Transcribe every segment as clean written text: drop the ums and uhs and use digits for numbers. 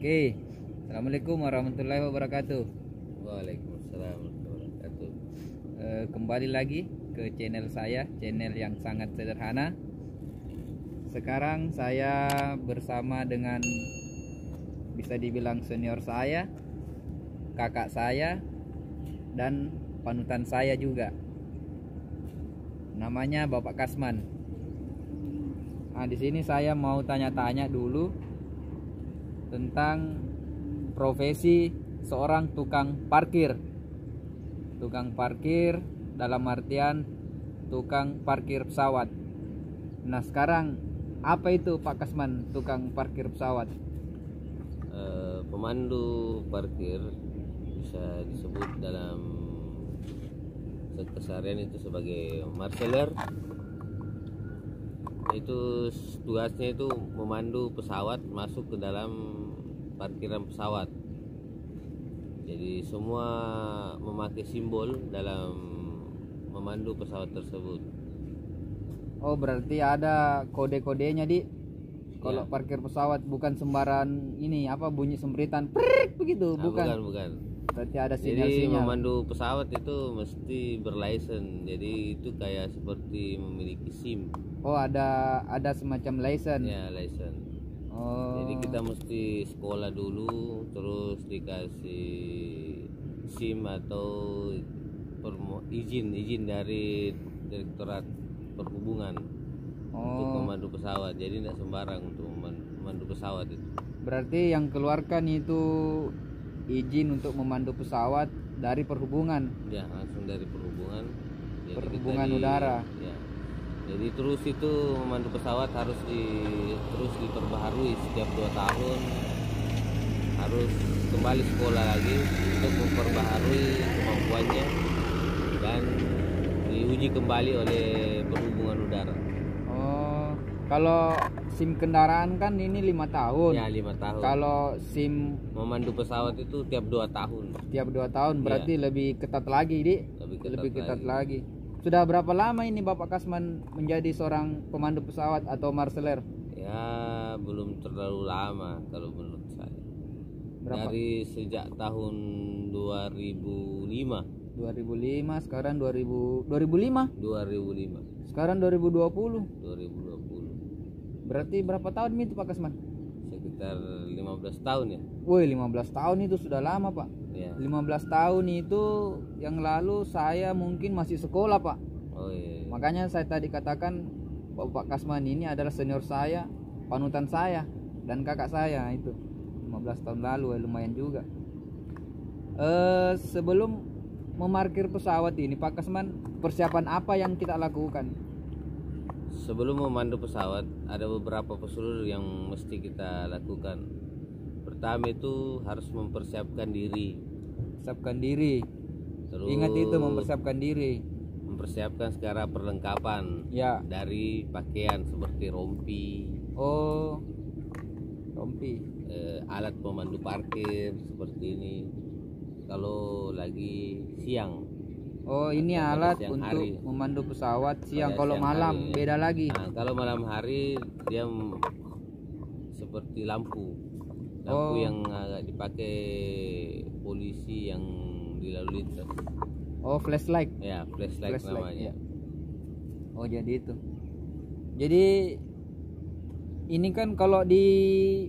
Oke, Assalamualaikum warahmatullahi wabarakatuh. Waalaikumsalam warahmatullahi wabarakatuh. Kembali lagi ke channel saya, channel yang sangat sederhana. Sekarang saya bersama dengan bisa dibilang senior saya, kakak saya, dan panutan saya juga. Namanya Bapak Kasman. Nah, di sini saya mau tanya-tanya dulu tentang profesi seorang tukang parkir. Tukang parkir dalam artian tukang parkir pesawat. Nah, sekarang apa itu Pak Kasman, tukang parkir pesawat? Pemandu parkir bisa disebut dalam keseharian itu sebagai marshaller. Itu tugasnya itu memandu pesawat masuk ke dalam parkiran pesawat. Jadi semua memakai simbol dalam memandu pesawat tersebut. Oh, berarti ada kode-kodenya di kalau Ya. parkir pesawat, bukan sembaran ini apa bunyi sempritan prik begitu, bukan. Bukan. Berarti ada Jadi sinyal-sinyal. memandu pesawat itu mesti berlicense. Jadi itu kayak seperti memiliki SIM. Oh, ada semacam license. Ya, license. Oh. Jadi kita mesti sekolah dulu, terus dikasih SIM atau izin dari Direktorat Perhubungan untuk memandu pesawat. Jadi tidak sembarang untuk memandu pesawat itu. Berarti yang keluarkan itu izin untuk memandu pesawat dari perhubungan. Ya, langsung dari perhubungan. Jadi Perhubungan udara. Ya. Jadi terus itu memandu pesawat harus terus diperbaharui setiap 2 tahun. Harus kembali sekolah lagi untuk memperbaharui kemampuannya dan diuji kembali oleh perhubungan udara. Oh, kalau SIM kendaraan kan ini 5 tahun. Ya, 5 tahun. Kalau SIM Memandu pesawat itu tiap 2 tahun. tiap 2 tahun berarti lebih ketat lagi, Di. Lebih ketat lagi. Sudah berapa lama ini Bapak Kasman menjadi seorang pemandu pesawat atau marshaller? Ya, belum terlalu lama kalau menurut saya. Berapa? Dari sejak tahun 2005. 2005, sekarang 2005. 2005. Sekarang 2020. 2020. Berarti berapa tahun itu Pak Kasman? Sekitar 15 tahun ya. Woi, 15 tahun itu sudah lama, Pak. Ya. 15 tahun itu yang lalu saya mungkin masih sekolah, Pak. Oh iya. Makanya saya tadi katakan Bapak Kasman ini adalah senior saya, panutan saya, dan kakak saya itu 15 tahun lalu, lumayan juga. Sebelum memarkir pesawat ini Pak Kasman, persiapan apa yang kita lakukan? Sebelum memandu pesawat ada beberapa prosedur yang mesti kita lakukan. Pertama itu harus mempersiapkan diri. Persiapkan diri. Terus Ingat itu, mempersiapkan diri. Mempersiapkan segala perlengkapan. Ya. Dari pakaian seperti rompi. Oh, rompi. Alat pemandu parkir seperti ini. Kalau lagi siang. Oh, ini alat untuk memandu pesawat siang. Kalau malam hari, beda lagi. Nah, kalau malam hari dia seperti lampu yang agak dipakai polisi yang di lalu lintas. Oh, flashlight. Ya, flashlight namanya. Ya. Oh, jadi itu. Jadi ini kan kalau di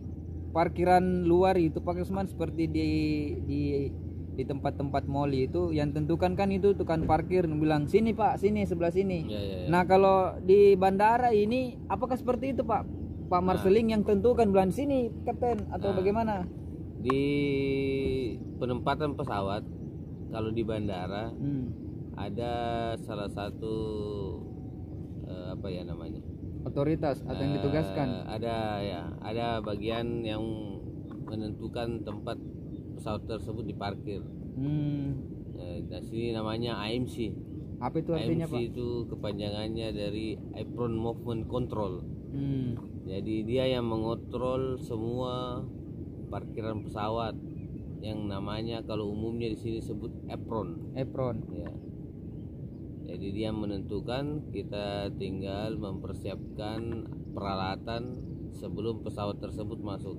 parkiran luar itu Pak Kasman, seperti di tempat-tempat mall itu yang tentukan kan itu tukang parkir bilang sini Pak, sini sebelah sini. Ya. Nah, kalau di bandara ini apakah seperti itu Pak? Pak Marshalling yang tentukan bilang sini kapten atau bagaimana? Di penempatan pesawat kalau di bandara ada salah satu apa ya namanya? Otoritas atau yang ditugaskan. Ada bagian yang menentukan tempat pesawat tersebut diparkir. Nah, sini namanya AMC. Apa itu artinya, AMC Pak? itu kepanjangannya dari Apron Movement Control. Jadi dia yang mengontrol semua parkiran pesawat yang namanya kalau umumnya di sini sebut apron. Ya. Jadi dia menentukan, kita tinggal mempersiapkan peralatan sebelum pesawat tersebut masuk.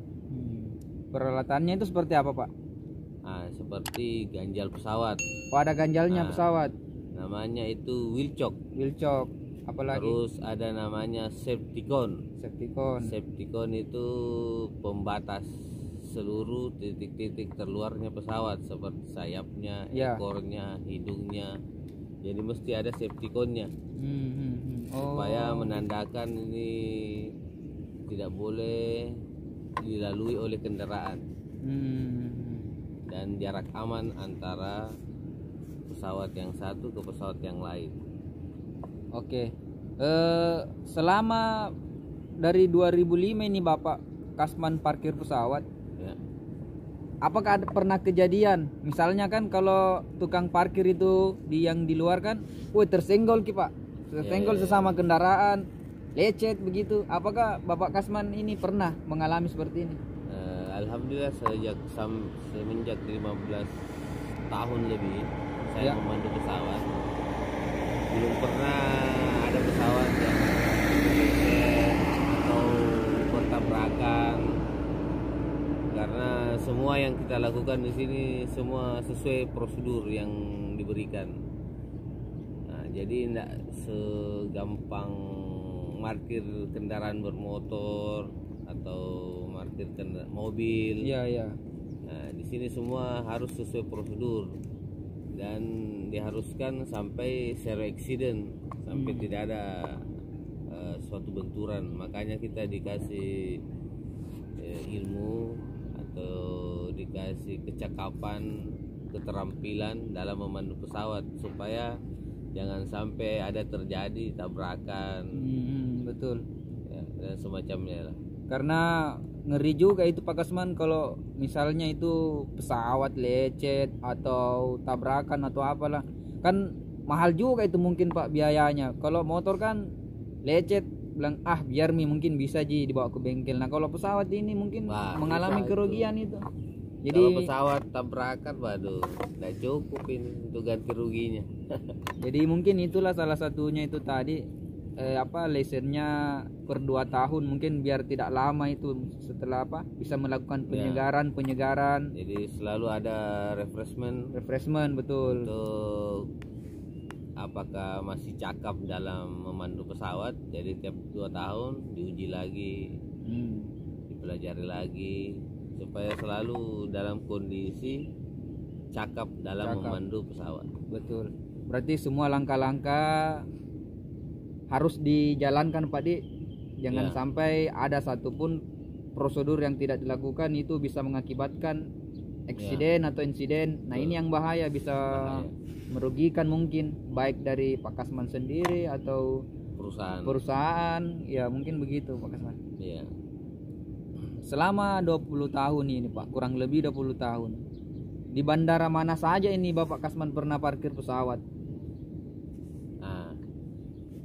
Peralatannya itu seperti apa, Pak? Seperti ganjal pesawat. Oh, ada ganjalnya pesawat. Namanya itu wheel chock. Wheel chock. Apalagi? Terus ada namanya safety cone. Safety cone. Safety cone itu pembatas seluruh titik-titik terluarnya pesawat seperti sayapnya, ekornya, hidungnya. Jadi mesti ada safety cone-nya. Supaya menandakan ini tidak boleh dilalui oleh kendaraan. Dan jarak aman antara pesawat yang satu ke pesawat yang lain. Oke. Selama dari 2005 ini Bapak Kasman parkir pesawat, ya. Apakah ada pernah kejadian? Misalnya kan kalau tukang parkir itu yang di luar kan, tersenggol Pak. Tersenggol sesama kendaraan, lecet begitu. Apakah Bapak Kasman ini pernah mengalami seperti ini? Alhamdulillah semenjak 15 tahun lebih saya memandu pesawat, belum pernah ada pesawat yang lecet atau bertabrakan, karena semua yang kita lakukan di sini semua sesuai prosedur yang diberikan. Jadi tidak segampang parkir kendaraan bermotor atau parkir mobil. Iya. Nah, di sini semua harus sesuai prosedur dan diharuskan sampai zero accident, sampai tidak ada suatu benturan. Makanya kita dikasih ilmu atau dikasih kecakapan, keterampilan dalam memandu pesawat supaya jangan sampai ada terjadi tabrakan. Betul. Ya, dan semacamnya lah. Karena ngeri juga itu Pak Kasman kalau misalnya itu pesawat lecet atau tabrakan atau apalah, kan mahal juga itu mungkin Pak biayanya. Kalau motor kan lecet bilang biar mungkin bisa dibawa ke bengkel. Nah kalau pesawat ini mungkin mengalami kerugian itu. Jadi kalau pesawat tabrakan, waduh, nggak cukup ini untuk ganti ruginya. Jadi mungkin itulah salah satunya itu tadi lesennya per 2 tahun mungkin biar tidak lama itu setelah bisa melakukan penyegaran. Jadi selalu ada refreshment betul. Untuk apakah masih cakap dalam memandu pesawat. Jadi tiap 2 tahun diuji lagi, dipelajari lagi supaya selalu dalam kondisi cakap dalam memandu pesawat. Betul. Berarti semua langkah-langkah harus dijalankan Pak Di. Jangan sampai ada satupun prosedur yang tidak dilakukan itu bisa mengakibatkan eksiden atau insiden. Nah, ini yang bahaya, bisa merugikan mungkin baik dari Pak Kasman sendiri atau perusahaan. Ya, mungkin begitu Pak Kasman. Iya. Selama 20 tahun ini Pak, kurang lebih 20 tahun. Di bandara mana saja ini Bapak Kasman pernah parkir pesawat?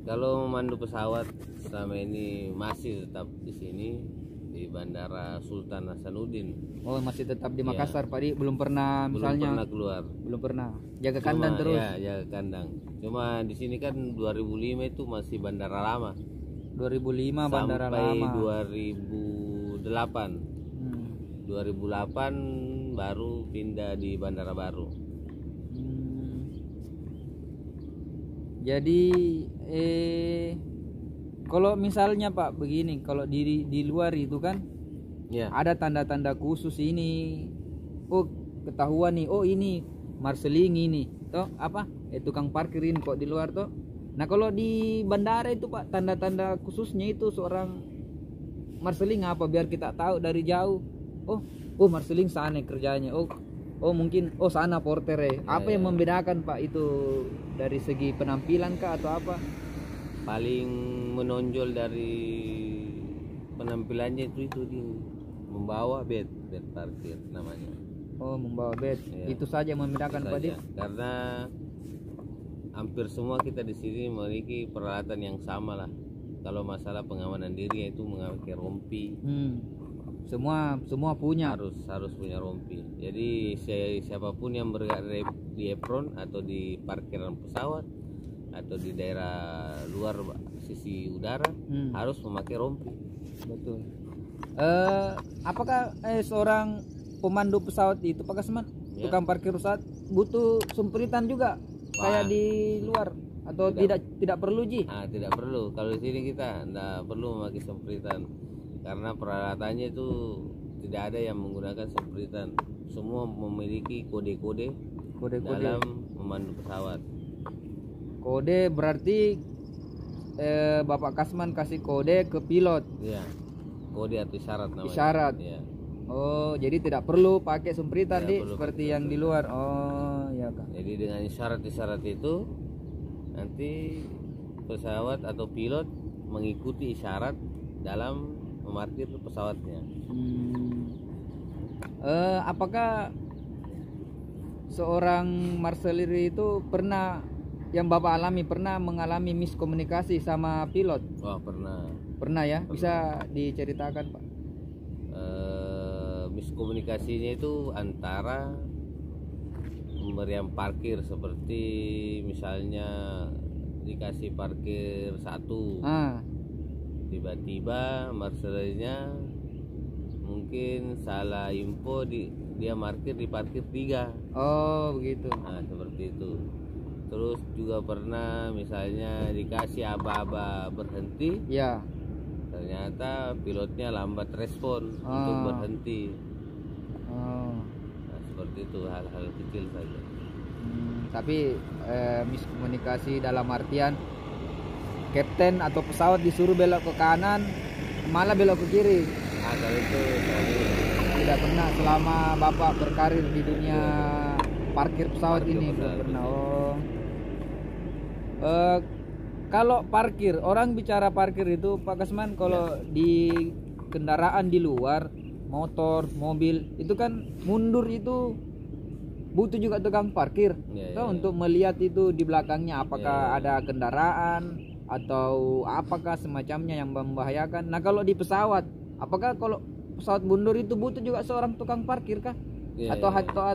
Kalau memandu pesawat selama ini masih tetap di sini di Bandara Sultan Hasanuddin. Oh, masih tetap di Makassar Pak Di, belum pernah misalnya? Belum pernah keluar. Belum pernah. Jaga kandang terus. Ya, jaga kandang. Cuma di sini kan 2005 itu masih bandara lama. 2005 bandara lama. Sampai 2008. 2008 baru pindah di bandara baru. Jadi kalau misalnya Pak begini, kalau di luar itu kan ada tanda-tanda khusus ini. Oh, ketahuan nih, oh ini marshaling ini. Toh tukang parkirin kok di luar toh. Nah, kalau di bandara itu Pak, tanda-tanda khususnya itu seorang marshaling apa biar kita tahu dari jauh. Oh marshaling sana kerjanya. Oh mungkin sana porter. Apa yang membedakan Pak itu dari segi penampilan kah atau apa? Paling menonjol dari penampilannya itu di membawa bed parkir namanya. Oh, membawa bed. Itu saja yang membedakan Pak Di. Karena hampir semua kita di sini memiliki peralatan yang sama lah. Kalau masalah pengamanan diri itu memakai rompi. Semua punya. Harus punya rompi. Jadi siapapun yang berada di apron atau di parkiran pesawat atau di daerah luar sisi udara harus memakai rompi. Betul. Apakah seorang pemandu pesawat itu Pak Kasman, tukang parkir pesawat butuh sumpritan juga kayak di luar atau tidak perlu Ji? Tidak perlu. Kalau di sini kita tidak perlu memakai sempritan karena peralatannya itu tidak ada yang menggunakan sempritan. Semua memiliki kode-kode dalam memandu pesawat. Kode berarti Bapak Kasman kasih kode ke pilot. Iya. Kode atau isyarat namanya. Isyarat. Ya. Oh, jadi tidak perlu pakai sempritan seperti yang di luar. Oh, ya Kak. Jadi dengan isyarat-isyarat itu nanti pesawat atau pilot mengikuti isyarat dalam memarkir pesawatnya. Apakah seorang marselir itu pernah yang Bapak alami pernah mengalami miskomunikasi sama pilot? Wah, pernah. Pernah ya? Bisa diceritakan Pak? Miskomunikasinya itu antara pemberian parkir, seperti misalnya dikasih parkir 1, tiba-tiba marselirnya mungkin salah info, dia parkir di parkir 3. Oh begitu. Nah seperti itu. Terus juga pernah misalnya dikasih aba-aba berhenti, ya ternyata pilotnya lambat respon untuk berhenti. Nah seperti itu, hal-hal kecil saja. Tapi miskomunikasi dalam artian kapten atau pesawat disuruh belok ke kanan malah belok ke kiri. Kalau itu tidak pernah selama Bapak berkarir di dunia parkir pesawat ini belum pernah. Kalau parkir, orang bicara parkir itu Pak Kasman, kalau di kendaraan di luar, motor, mobil, itu kan mundur itu butuh juga tukang parkir untuk melihat itu di belakangnya apakah ada kendaraan atau apakah semacamnya yang membahayakan. Nah kalau di pesawat, apakah kalau pesawat mundur itu butuh juga seorang tukang parkir kah? Atau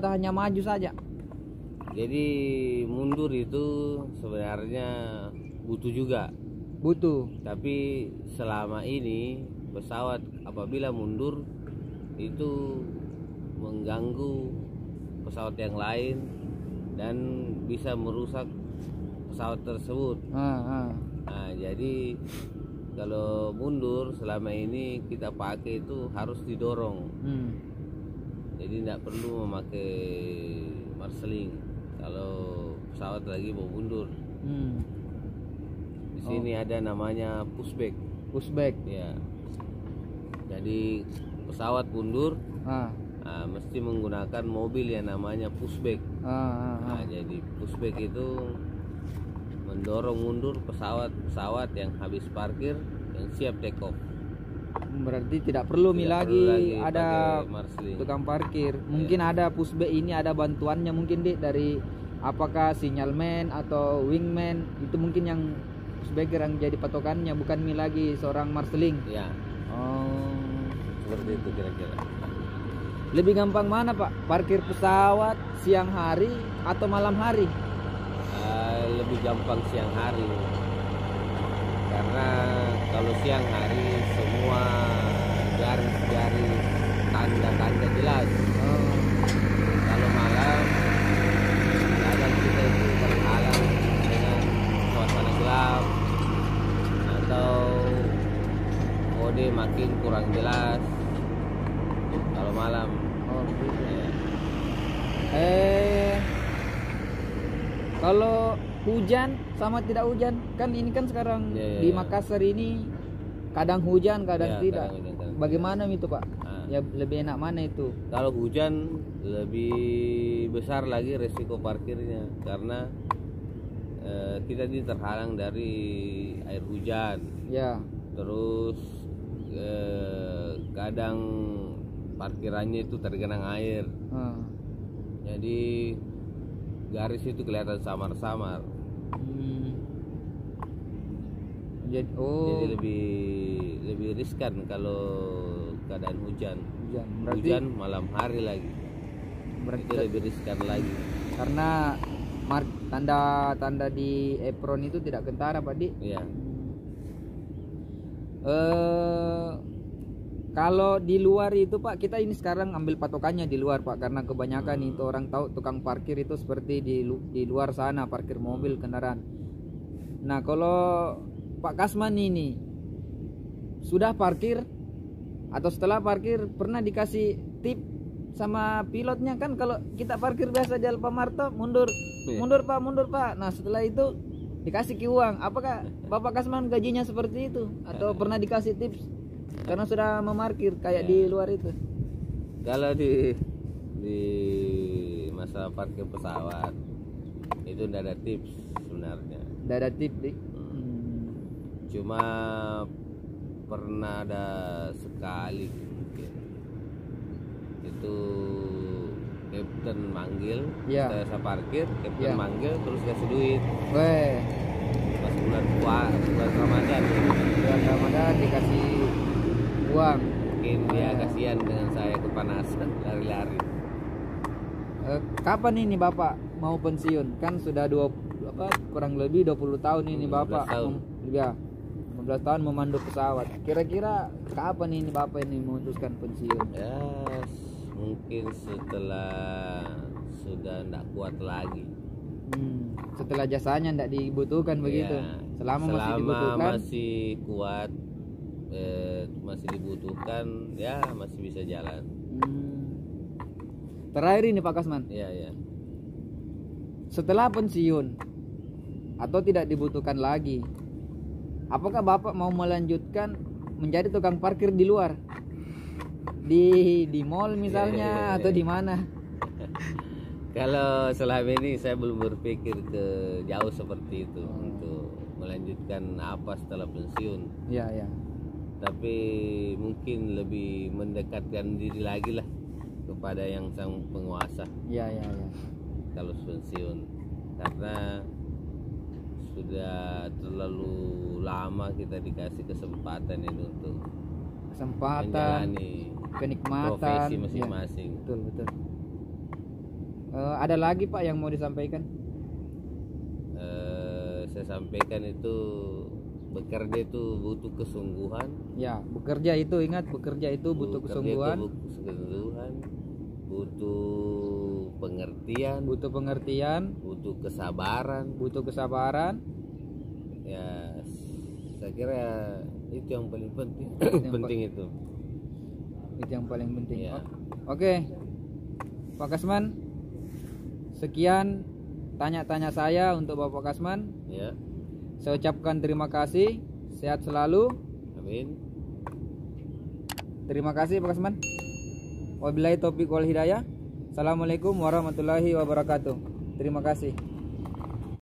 hanya maju saja? Jadi mundur itu sebenarnya butuh juga. Butuh. Tapi selama ini pesawat apabila mundur itu mengganggu pesawat yang lain dan bisa merusak pesawat tersebut. Nah, jadi kalau mundur selama ini kita pakai itu harus didorong. Jadi tidak perlu memakai marshalling kalau pesawat lagi mau mundur. Di sini ada namanya pushback. Pushback. Ya. Jadi pesawat mundur, mesti menggunakan mobil yang namanya pushback. Nah, jadi pushback itu mendorong mundur pesawat yang habis parkir yang siap take off. Berarti tidak perlu lagi ada tukang parkir. Mungkin ada pushback ini ada bantuannya mungkin dari apakah sinyalman atau wingman, itu mungkin yang pushbacker yang jadi patokannya, bukan lagi seorang marshalling. Ya. Seperti itu kira-kira. Lebih gampang mana Pak? Parkir pesawat siang hari atau malam hari? Lebih gampang siang hari. Karena kalau siang hari semua garis-garis tanda-tanda jelas. Kalau malam kadang kita itu terhalang dengan suasana gelap atau kode makin kurang jelas kalau malam. Kalau hujan sama tidak hujan, kan ini kan sekarang di Makassar ini kadang hujan kadang tidak. Bagaimana itu Pak? Ya lebih enak mana itu? Kalau hujan lebih besar lagi resiko parkirnya, karena kita ini terhalang dari air hujan. Ya. Terus kadang parkirannya itu tergenang air. Jadi garis itu kelihatan samar-samar. Jadi lebih riskan kalau keadaan hujan. Hujan malam hari lagi. Berarti itu lebih riskan lagi. Karena tanda-tanda di apron itu tidak kentara Pak Di. Iya. Kalau di luar itu Pak, kita ini sekarang ambil patokannya di luar Pak, karena kebanyakan itu orang tahu tukang parkir itu seperti di luar sana, parkir mobil, kendaraan. Nah kalau Pak Kasman ini sudah parkir atau setelah parkir pernah dikasih tip sama pilotnya? Kan kalau kita parkir biasa di Alfamart mundur, mundur Pak. Nah setelah itu dikasih uang. Apakah Bapak Kasman gajinya seperti itu atau pernah dikasih tips karena sudah memarkir kayak di luar itu? Kalau di masa parkir pesawat itu tidak ada tips sebenarnya. Tidak ada tips nih. Cuma pernah ada sekali mungkin itu kapten manggil, saya parkir, kapten manggil terus kasih duit. Pas bulan Ramadan. Bulan Ramadan dikasih uang. Mungkin dia kasihan dengan saya kepanasan lari-lari. Kapan ini Bapak mau pensiun? Kan sudah kurang lebih 20 tahun ini Bapak. 15 tahun memandu pesawat. Kira-kira kapan ini Bapak ini memutuskan pensiun? Ya, mungkin setelah sudah tidak kuat lagi. Setelah jasanya tidak dibutuhkan begitu. Selama masih dibutuhkan, masih kuat, masih dibutuhkan, ya masih bisa jalan. Terakhir ini Pak Kasman. Iya. Setelah pensiun atau tidak dibutuhkan lagi, apakah Bapak mau melanjutkan menjadi tukang parkir di luar? Di mall misalnya atau di mana? Kalau selama ini saya belum berpikir ke jauh seperti itu untuk melanjutkan apa setelah pensiun. Iya. Tapi mungkin lebih mendekatkan diri lagi lah kepada yang sang penguasa. Iya. Kalau pensiun, karena sudah terlalu lama kita dikasih kesempatan ini untuk menjalani kenikmatan profesi masing-masing. Ya, betul. Ada lagi Pak yang mau disampaikan? Saya sampaikan itu bekerja itu butuh kesungguhan. Ya, bekerja itu ingat, bekerja itu butuh kesungguhan. Butuh pengertian, butuh kesabaran. Ya, saya kira itu yang paling penting. Itu yang paling penting. Ya. Oke. Pak Kasman, sekian tanya-tanya saya untuk Bapak Kasman. Ya. Saya ucapkan terima kasih, sehat selalu. Amin. Terima kasih Pak Kasman. Wabillahi taufiq wal hidayah. Assalamualaikum warahmatullahi wabarakatuh. Terima kasih.